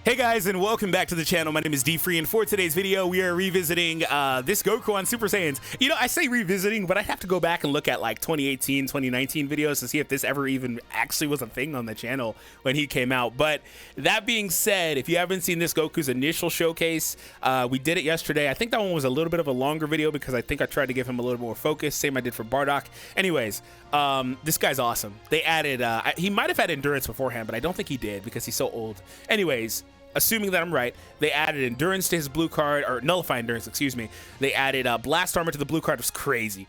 Hey guys, and welcome back to the channel. My name is DFree, and for today's video, we are revisiting this Goku on Super Saiyans. You know, I say revisiting, but I have to go back and look at like 2018, 2019 videos to see if this ever even actually was a thing on the channel when he came out. But that being said, if you haven't seen this Goku's initial showcase, we did it yesterday. I think that one was a little bit of a longer video because I think I tried to give him a little more focus. Same I did for Bardock. Anyways, this guy's awesome. They added, he might have had endurance beforehand, but I don't think he did because he's so old. Anyways, assuming that I'm right, they added endurance to his blue card, or nullify endurance, excuse me. They added blast armor to the blue card. It was crazy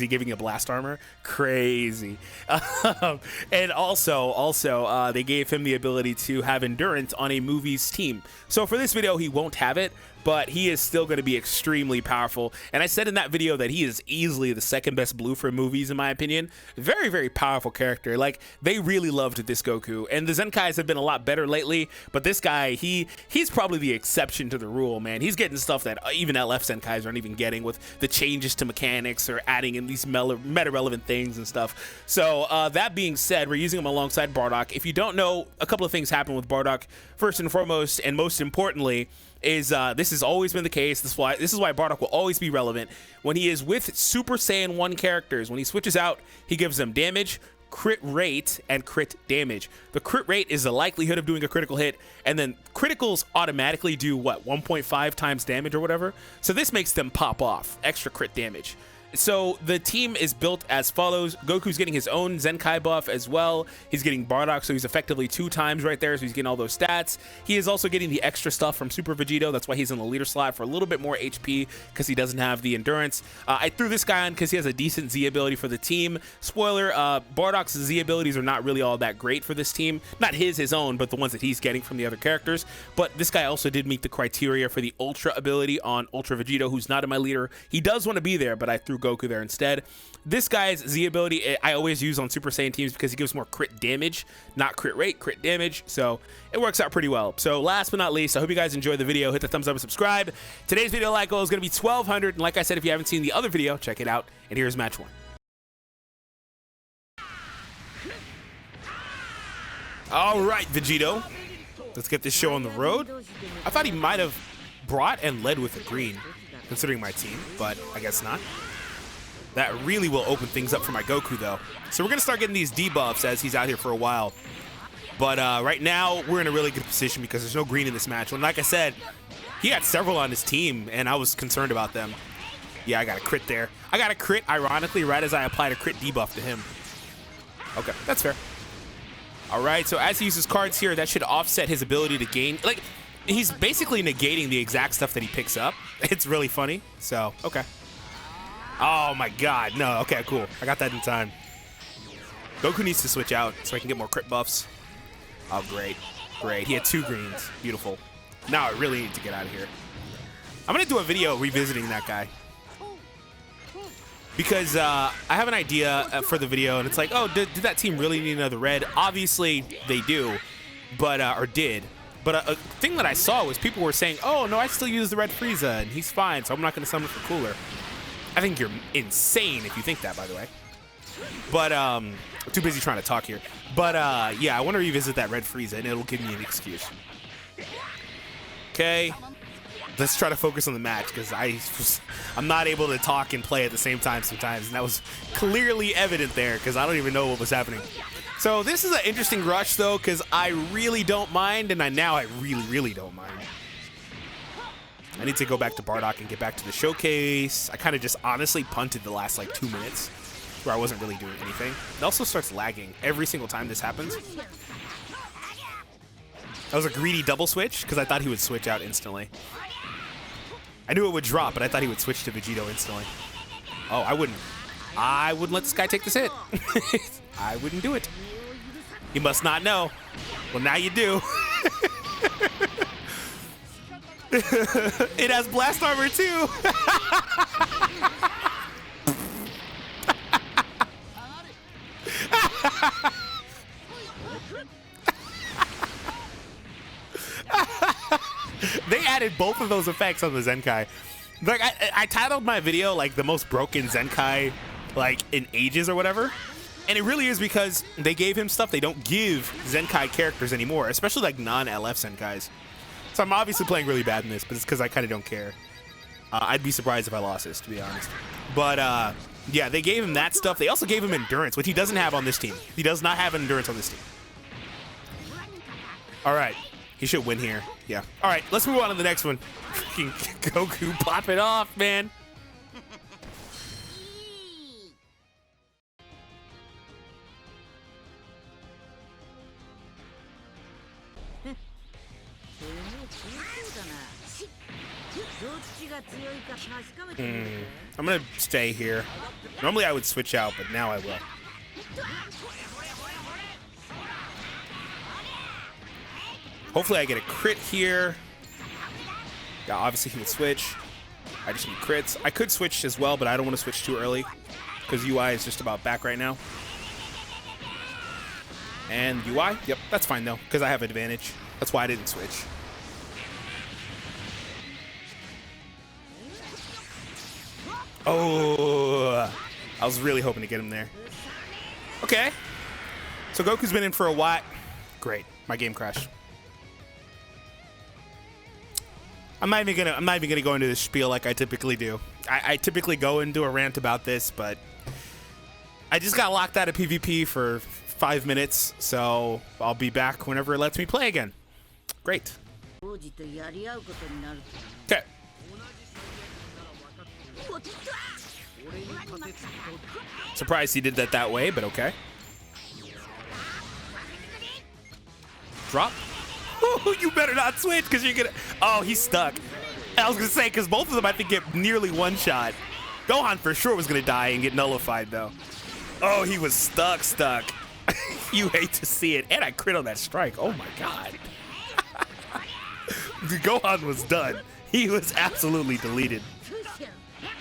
giving you blast armor, crazy. And also they gave him the ability to have endurance on a movie's team. So for this video, he won't have it, but he is still going to be extremely powerful. And I said in that video that he is easily the second best blue for movies, in my opinion. Very, very powerful character. Like, they really loved this Goku. And the Zenkais have been a lot better lately, but this guy, he's probably the exception to the rule, man. He's getting stuff that even LF Zenkais aren't even getting, with the changes to mechanics or adding in these meta-relevant things and stuff. So that being said, we're using him alongside Bardock. If you don't know, a couple of things happen with Bardock. First and foremost, and most importantly, is this has always been the case. This is why Bardock will always be relevant. When he is with Super Saiyan 1 characters, when he switches out, he gives them damage, crit rate, and crit damage. The crit rate is the likelihood of doing a critical hit, and then criticals automatically do what, 1.5 times damage or whatever. So this makes them pop off extra crit damage. So the team is built as follows. Goku's getting his own Zenkai buff as well. He's getting Bardock, so he's effectively 2 times right there, so he's getting all those stats. He is also getting the extra stuff from Super Vegito. That's why he's in the leader slot for a little bit more HP, because he doesn't have the endurance. I threw this guy on because he has a decent Z ability for the team. Spoiler, Bardock's Z abilities are not really all that great for this team. Not his own, but the ones that he's getting from the other characters. But this guy also did meet the criteria for the Ultra ability on Ultra Vegito, who's not in my leader. He does want to be there, but I threw Goku there instead. This guy's Z ability I always use on Super Saiyan teams because he gives more crit damage, not crit rate, crit damage. So it works out pretty well. So last but not least, I hope you guys enjoyed the video. Hit the thumbs up and subscribe. Today's video like goal is going to be 1,200. And like I said, if you haven't seen the other video, check it out. And here's match 1. All right, Vegito. Let's get this show on the road. I thought he might have brought and led with a green, considering my team, but I guess not. That really will open things up for my Goku, though. So we're going to start getting these debuffs as he's out here for a while. But right now, we're in a really good position because there's no green in this match. And like I said, he had several on his team, and I was concerned about them. Yeah, I got a crit there. I got a crit, ironically, right as I applied a crit debuff to him. Okay, that's fair. All right, so as he uses cards here, that should offset his ability to gain. Like, he's basically negating the exact stuff that he picks up. It's really funny. So, okay. Oh my god, no. Okay, cool. I got that in time. Goku needs to switch out so I can get more crit buffs. Oh, great. Great. He had 2 greens. Beautiful. Now I really need to get out of here. I'm going to do a video revisiting that guy. Because I have an idea for the video, and it's like, oh, did that team really need another red? Obviously, they do. But, or did. But a thing that I saw was people were saying, oh, no, I still use the red Frieza, and he's fine, so I'm not going to summon for cooler. I think you're insane if you think that, by the way. But, too busy trying to talk here. But, yeah, I want to revisit that red Frieza, and it'll give me an excuse. Okay. Let's try to focus on the match, because I'm not able to talk and play at the same time sometimes, and that was clearly evident there, because I don't even know what was happening. So this is an interesting rush, though, because I really don't mind, and now I really, really don't mind. I need to go back to Bardock and get back to the showcase. I kind of just honestly punted the last, like, 2 minutes, where I wasn't really doing anything. It also starts lagging every single time this happens. That was a greedy double switch, because I thought he would switch out instantly. I knew it would drop, but I thought he would switch to Vegito instantly. Oh, I wouldn't let this guy take this hit. I wouldn't do it. You must not know. Well, now you do. It has blast armor too. They added both of those effects on the Zenkai. Like I titled my video like the most broken Zenkai like in ages or whatever. And it really is because they gave him stuff they don't give Zenkai characters anymore, especially like non-LF Zenkais. So I'm obviously playing really bad in this, but it's because I kind of don't care. I'd be surprised if I lost this, to be honest. But yeah, they gave him that stuff. They also gave him endurance, which he doesn't have on this team. He does not have endurance on this team. All right, he should win here. Yeah. All right, let's move on to the next one. Freaking Goku, pop it off, man. I'm gonna stay here. Normally I would switch out, but now I will. Hopefully I get a crit here. Yeah, obviously he would switch. I just need crits. I could switch as well, but I don't want to switch too early because UI is just about back right now. And UI, yep, that's fine though, because I have advantage. That's why I didn't switch. Oh, I was really hoping to get him there. Okay, so Goku's been in for a while. Great, my game crashed. I'm not even gonna go into this spiel like I typically do. I typically go into a rant about this, but I just got locked out of PvP for 5 minutes, so I'll be back whenever it lets me play again. Great. Okay. Surprised he did that way, but okay. Drop. Ooh, you better not switch because you're gonna. Oh, he's stuck. I was gonna say because both of them I think get nearly one shot. Gohan for sure was gonna die and get nullified though. Oh, he was stuck. You hate to see it, and I crit on that strike. Oh my god. Gohan was done. He was absolutely deleted.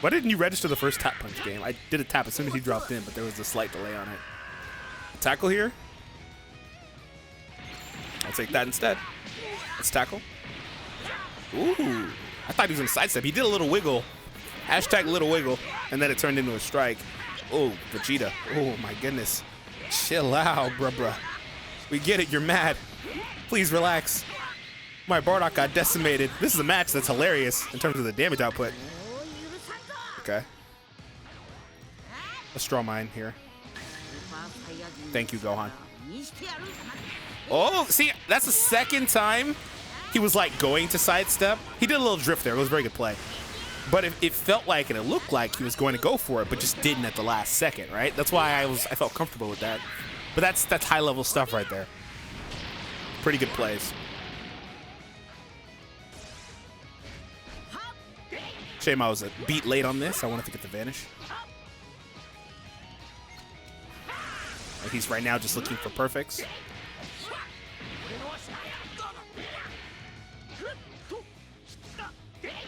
Why didn't you register the first tap punch game? I did a tap as soon as he dropped in, but there was a slight delay on it. Tackle here. I'll take that instead. Let's tackle. Ooh. I thought he was going to sidestep. He did a little wiggle. Hashtag little wiggle. And then it turned into a strike. Oh, Vegeta. Oh, my goodness. Chill out, bruh. We get it. You're mad. Please relax. My Bardock got decimated. This is a match that's hilarious in terms of the damage output. Okay. Let's draw mine here. Thank you, Gohan. Oh, see, that's the second time he was like going to sidestep. He did a little drift there. It was a very good play. But it felt like and it looked like he was going to go for it, but just didn't at the last second, right? That's why I felt comfortable with that. But that's high level stuff right there. Pretty good plays. Shame I was a beat late on this. I wanted to get the vanish. And he's right now just looking for perfects.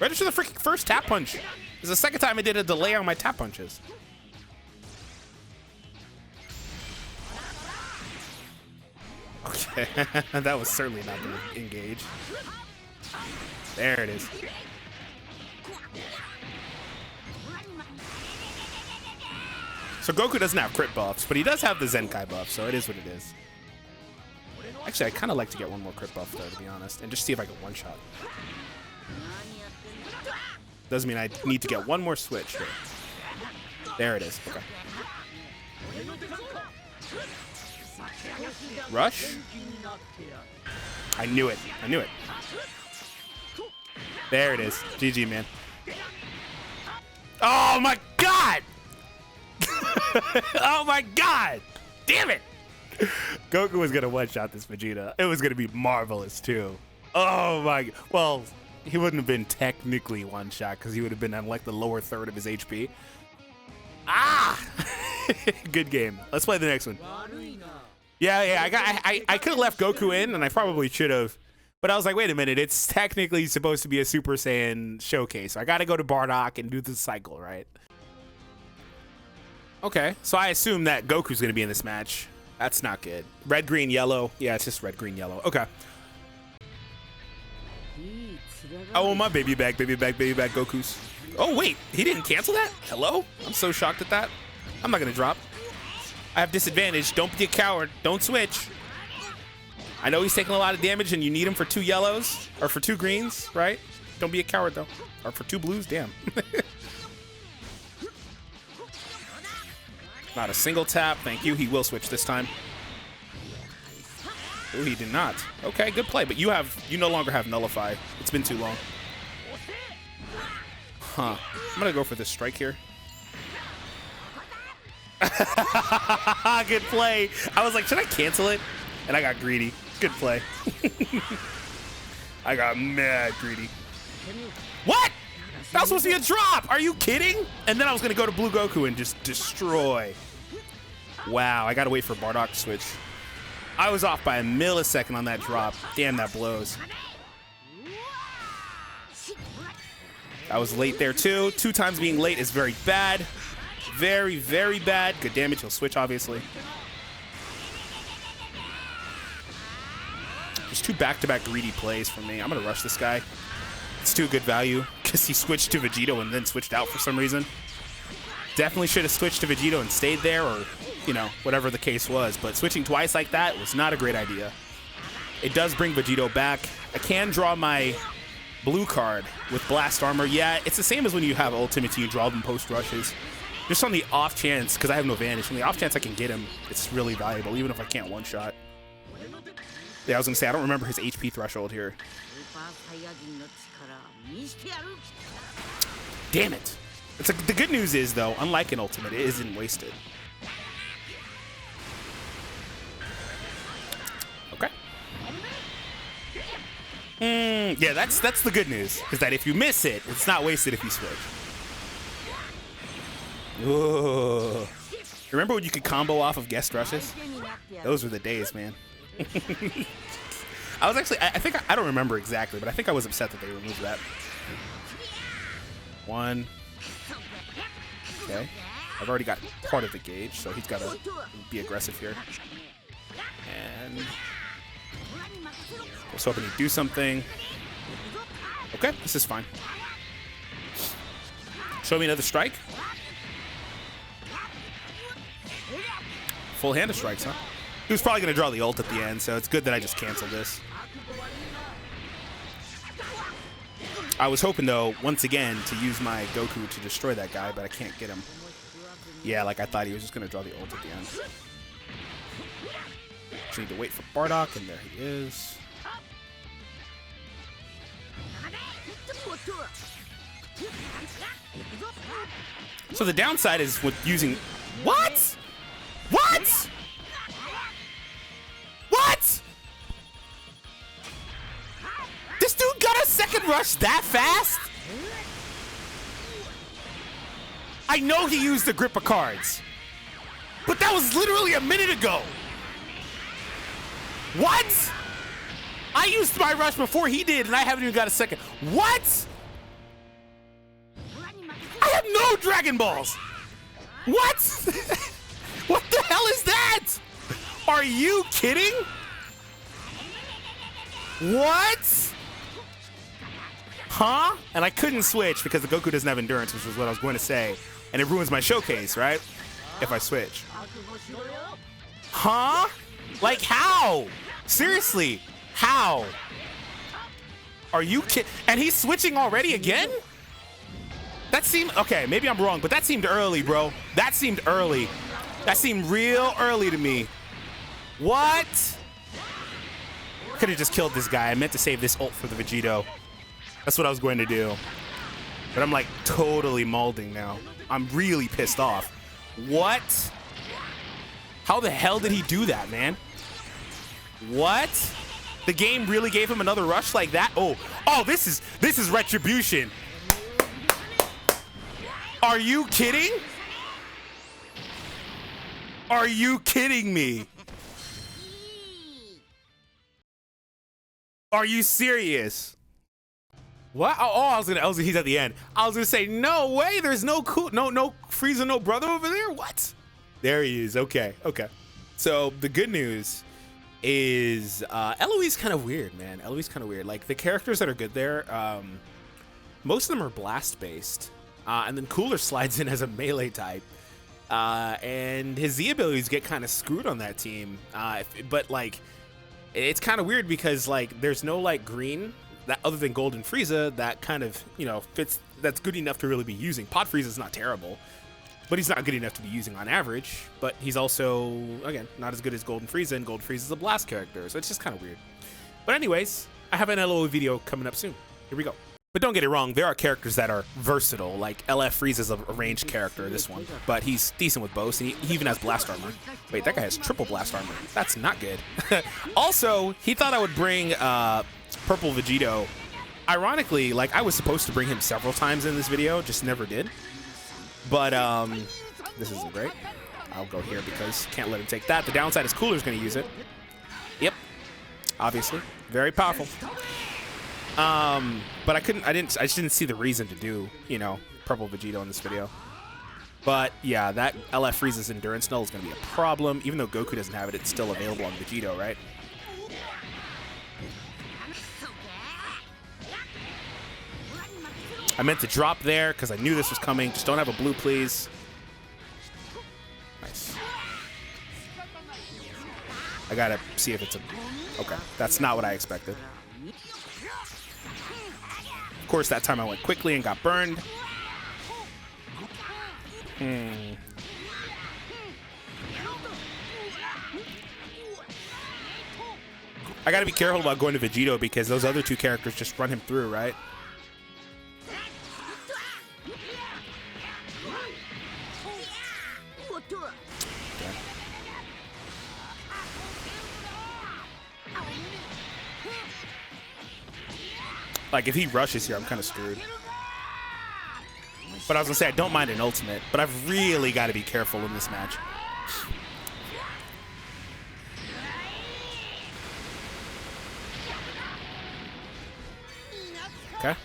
Register the freaking first tap punch. This is the second time I did a delay on my tap punches. Okay, that was certainly not going to engage. There it is. So Goku doesn't have crit buffs, but he does have the Zenkai buff, so it is what it is. Actually, I kind of like to get one more crit buff, though, to be honest, and just see if I can one-shot. Doesn't mean I need to get one more switch here. There it is. Okay. Rush? I knew it. I knew it. There it is. GG, man. Oh, my God! Oh my god! Damn it! Goku was gonna one-shot this Vegeta. It was gonna be marvelous too. Oh my god. Well, he wouldn't have been technically one-shot because he would have been on like the lower third of his HP. Ah! Good game. Let's play the next one. Yeah, I could have left Goku in and I probably should have. But I was like, wait a minute, it's technically supposed to be a Super Saiyan showcase. So I gotta go to Bardock and do the cycle, right? Okay, so I assume that Goku's gonna be in this match. That's not good. Red, green, yellow. Yeah, it's just red, green, yellow. Okay. Oh, my baby back, Goku's. Oh, wait, he didn't cancel that? Hello? I'm so shocked at that. I'm not gonna drop. I have disadvantage. Don't be a coward. Don't switch. I know he's taking a lot of damage and you need him for 2 yellows or for 2 greens, right? Don't be a coward though. Or for 2 blues, damn. Not a single tap, thank you. He will switch this time. Oh, he did not. Okay, good play, but you no longer have nullify. It's been too long. Huh. I'm gonna go for this strike here. Good play. I was like, should I cancel it? And I got greedy. Good play. I got mad greedy. What? That was supposed to be a drop. Are you kidding? And then I was going to go to Blue Goku and just destroy. Wow, I got to wait for Bardock to switch. I was off by a millisecond on that drop. Damn, that blows. I was late there too. 2 times being late is very bad. Very, very bad. Good damage. He'll switch, obviously. There's 2 back-to-back greedy plays for me. I'm going to rush this guy. It's too good value because he switched to Vegito and then switched out for some reason. Definitely should have switched to Vegito and stayed there, or, you know, whatever the case was. But switching twice like that was not a great idea. It does bring Vegito back. I can draw my blue card with Blast Armor. Yeah, it's the same as when you have Ultimate and you draw them post-rushes. Just on the off chance, because I have no advantage, on the off chance I can get him, it's really valuable, even if I can't one-shot. Yeah, I was going to say, I don't remember his HP threshold here. Damn it. It's like, the good news is, though, unlike an Ultimate, it isn't wasted. Okay. Yeah, that's the good news, is that if you miss it, it's not wasted if you switch. Whoa. Remember when you could combo off of guest rushes? Those were the days, man. I was actually, I don't remember exactly, but I think I was upset that they removed that. 1. Okay. I've already got part of the gauge, so he's got to be aggressive here. And I was hoping he'd do something. Okay, this is fine. Show me another strike. Full hand of strikes, huh? He was probably going to draw the ult at the end, so it's good that I just canceled this. I was hoping, though, once again, to use my Goku to destroy that guy, but I can't get him. Yeah, like I thought he was just going to draw the ult at the end. Just need to wait for Bardock, and there he is. So the downside is with using... What? What? What? This dude got a second rush that fast? I know he used the grip of cards, but that was literally a minute ago. What? I used my rush before he did, and I haven't even got a second. What? I have no Dragon Balls. What? What the hell is that? Are you kidding? What? Huh? And I couldn't switch because the Goku doesn't have endurance, which was what I was going to say. And it ruins my showcase, right? If I switch. Huh? Like how? Seriously, how? Are you kidding? And he's switching already again? That seemed, okay, maybe I'm wrong, but that seemed early, bro. That seemed early. That seemed real early to me. What? Could have just killed this guy. I meant to save this ult for the Vegito. That's what I was going to do. But I'm like totally molding now. I'm really pissed off. What? How the hell did he do that, man? What? The game really gave him another rush like that? Oh, this is retribution. Are you kidding? Are you kidding me? Are you serious? What? He's at the end. I was gonna say, no way, there's no Frieza, no brother over there? What? There he is, okay. So the good news is Eloi's kind of weird, man. Eloi's kind of weird. Like the characters that are good there, most of them are blast based. And then Cooler slides in as a melee type. and his Z abilities get kind of screwed on that team. But like, it's kind of weird because like there's no like green that other than Golden Frieza that kind of, you know, fits. That's good enough to really be using. Pod Frieza's not terrible, but he's not good enough to be using on average. But he's also, again, not as good as Golden Frieza, and Golden Frieza's a blast character, so it's just kind of weird. But anyways, I have an LOL video coming up soon. Here we go. But don't get it wrong, there are characters that are versatile, like LF Frieza's a ranged character, this one, but he's decent with bows, and he even has blast armor. Wait, that guy has triple blast armor. That's not good. Also, he thought I would bring Purple Vegito. Ironically, like, I was supposed to bring him several times in this video, just never did. But this isn't great. I'll go here because can't let him take that. The downside is Cooler's gonna use it. Yep, obviously, very powerful. But I just didn't see the reason to do, you know, Purple Vegito in this video. But yeah, that LF Frieza's endurance null is gonna be a problem. Even though Goku doesn't have it, it's still available on Vegito, right? I meant to drop there because I knew this was coming. Just don't have a blue, please. Nice. I gotta see if it's a... Okay, that's not what I expected. Of course, that time I went quickly and got burned. I gotta be careful about going to Vegito because those other two characters just run him through, right? Like, if he rushes here, I'm kind of screwed. But I was going to say, I don't mind an ultimate, but I've really got to be careful in this match. Okay.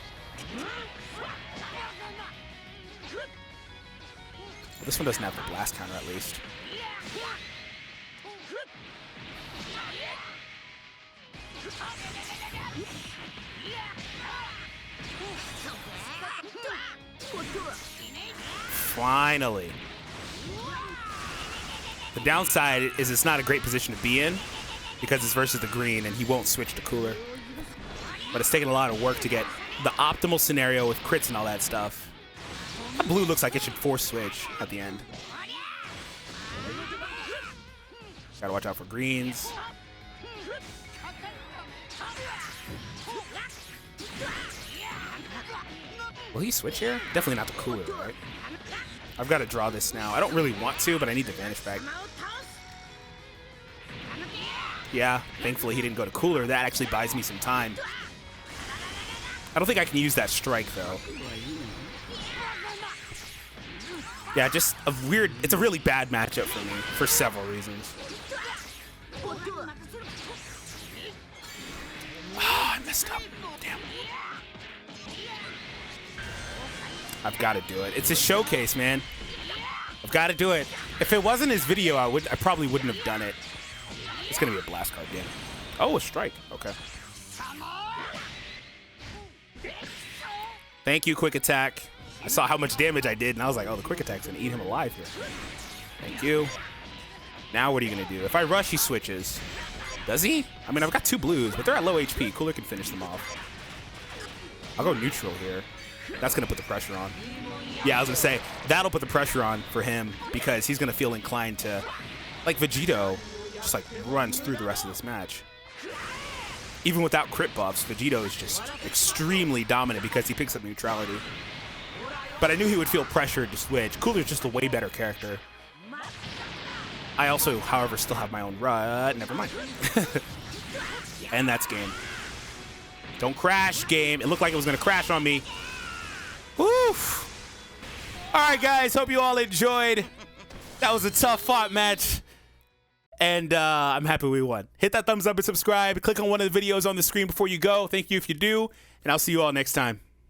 Well, this one doesn't have the blast counter, at least. Finally. The downside is it's not a great position to be in because it's versus the green and he won't switch to Cooler. But it's taken a lot of work to get the optimal scenario with crits and all that stuff. That blue looks like it should force switch at the end. Gotta watch out for greens. Will he switch here? Definitely not the Cooler, right? I've got to draw this now. I don't really want to, but I need the Vanish back. Yeah, thankfully he didn't go to Cooler. That actually buys me some time. I don't think I can use that strike, though. Yeah, just a weird... It's a really bad matchup for me for several reasons. Oh, I messed up. Damn. I've got to do it. It's a showcase, man. I've got to do it. If it wasn't his video, I probably wouldn't have done it. It's going to be a blast card game. Oh, a strike. Okay. Thank you, quick attack. I saw how much damage I did, and I was like, oh, the quick attack's going to eat him alive here. Thank you. Now what are you going to do? If I rush, he switches. Does he? I mean, I've got two blues, but they're at low HP. Cooler can finish them off. I'll go neutral here. That's going to put the pressure on. Yeah, I was going to say, that'll put the pressure on for him because he's going to feel inclined to, like Vegito, just like runs through the rest of this match. Even without crit buffs, Vegito is just extremely dominant because he picks up neutrality. But I knew he would feel pressured to switch. Cooler's just a way better character. I also, however, still have my own rut. Never mind. And that's game. Don't crash, game. It looked like it was going to crash on me. Woof. All right, guys. Hope you all enjoyed. That was a tough fought match. And I'm happy we won. Hit that thumbs up and subscribe. Click on one of the videos on the screen before you go. Thank you if you do. And I'll see you all next time.